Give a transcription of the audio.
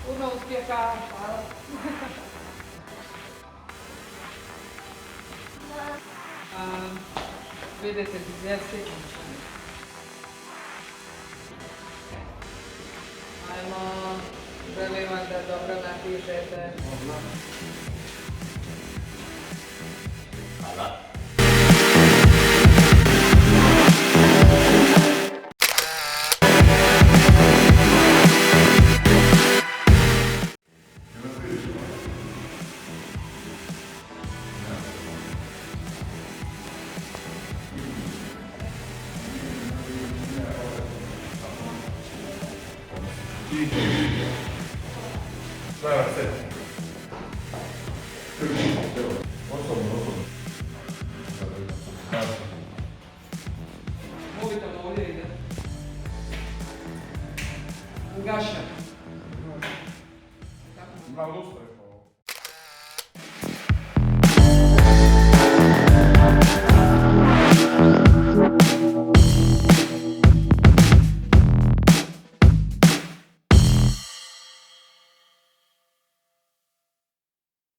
Puno uspjeha, hvala. Vidite izvjesti. Ajmo, želim vam da dobro napišete. Hvala. Prva set. Osobno. Mobitel ovdje ide. Ugašen.